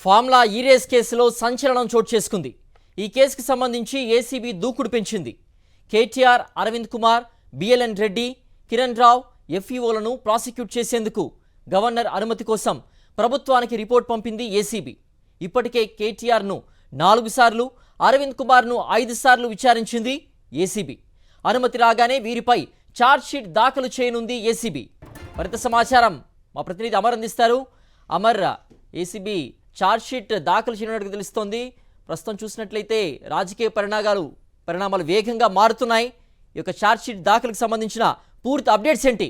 Formula ఈ-రేస్ కేసులో సంచలనం చోటు చేసుకుంది. ఈ కేసుకు సంబంధించి ఏసీబీ దూకుడు పెంచింది. కేటీఆర్, అరవింద్ కుమార్, బిఎల్ఎన్ రెడ్డి, కిరణ్ రావు ఎఫ్ఈఓలను ప్రాసిక్యూట్ చేసేందుకు గవర్నర్ అనుమతి కోసం ప్రభుత్వానికి రిపోర్ట్ పంపింది ఏసీబీ. ఇప్పటికే కేటీఆర్ను 4 సార్లు, అరవింద్ కుమార్ను 5 సార్లు విచారించింది ఏసీబీ. అనుమతి రాగానే వీరిపై ఛార్జ్షీట్ దాఖలు చేయనుంది ఏసీబీ. మరింత సమాచారం మా ప్రతినిధి అమర్ అందిస్తారు. అమర్, ఏసీబీ ఛార్జ్షీట్ దాఖలు చేయనున్నట్టు తెలుస్తోంది. ప్రస్తుతం చూసినట్లయితే రాజకీయ పరిణామాలు వేగంగా మారుతున్నాయి. ఈ యొక్క ఛార్జ్షీట్ దాఖలకు సంబంధించిన పూర్తి అప్డేట్స్ ఏంటి?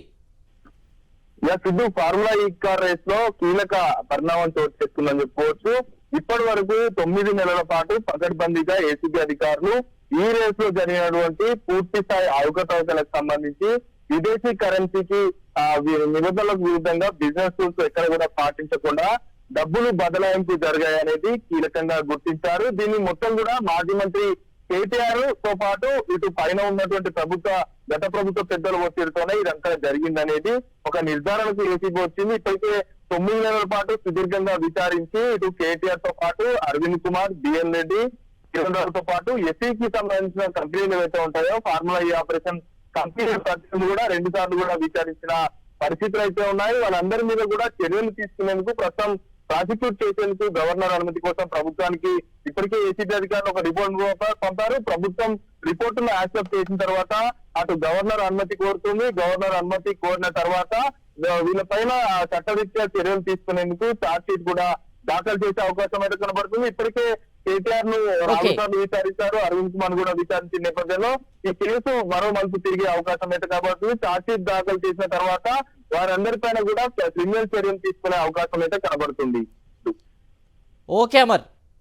సిద్ధు, ఫార్ములా ఈ కార్ రేస్ లో కీలక పరిణామం చోటు చేసుకుందని చెప్పుకోవచ్చు. ఇప్పటి వరకు 9 నెలల పాటు పకడ్బందీగా ఏసీబీ అధికారులు ఈ రేస్ లో జరిగినటువంటి పూర్తి స్థాయి అవకతవకలకు సంబంధించి విదేశీ కరెన్సీకి నిబంధనలకు విరుద్ధంగా బిజినెస్ రూల్స్ ఎక్కడ కూడా పాటించకుండా డబ్బులు బదలాయింపు జరిగాయనేది కీలకంగా గుర్తించారు. దీన్ని మొత్తం కూడా మాజీ మంత్రి కేటీఆర్ తో పాటు ఇటు పైన ఉన్నటువంటి గత ప్రభుత్వ పెద్దల ఒత్తిడితోనే ఇదంతా జరిగిందనేది ఒక నిర్ధారణకు ఏసీబీ వచ్చింది. ఇప్పటికే 9 నెలల పాటు సుదీర్ఘంగా విచారించి ఇటు కేటీఆర్ తో పాటు అరవింద్ కుమార్, బిఎన్ రెడ్డి, కిరణ్ రావుతో పాటు ఎస్ఈకి సంబంధించిన కంపెనీలు ఏవైతే ఉంటాయో ఫార్ములా ఈ ఆపరేషన్ కంపెనీ కూడా 2 సార్లు కూడా విచారించిన పరిస్థితులు అయితే ఉన్నాయి. వాళ్ళందరి మీద కూడా చర్యలు తీసుకునేందుకు ప్రస్తుతం ప్రాసిక్యూట్ చేసేందుకు గవర్నర్ అనుమతి కోసం ప్రభుత్వానికి ఇప్పటికే ఏసీబీ అధికారులు ఒక రిపోర్ట్ పంపారు. ప్రభుత్వం రిపోర్టును యాక్సెప్ట్ చేసిన తర్వాత అటు గవర్నర్ అనుమతి కోరుతుంది. గవర్నర్ అనుమతి కోరిన తర్వాత వీళ్ళపైన చట్టరీత్యా చర్యలు తీసుకునేందుకు ఛార్జ్ షీట్ కూడా దాఖలు చేసే అవకాశం అయితే కనబడుతుంది. ఇప్పటికే కేటీఆర్ ను 4 సార్లు విచారించారు, అరవింద్ కుమార్ కూడా విచారించిన నేపథ్యంలో ఈ కేసు మరో మలుపు తిరిగే అవకాశం అయితే కనబడుతుంది. ఛార్జ్ షీట్ దాఖలు చేసిన తర్వాత వారందరిపైన కూడా క్రిమినల్ చర్యలు తీసుకునే అవకాశం అయితే కనబడుతుంది. ఓకే అమర్.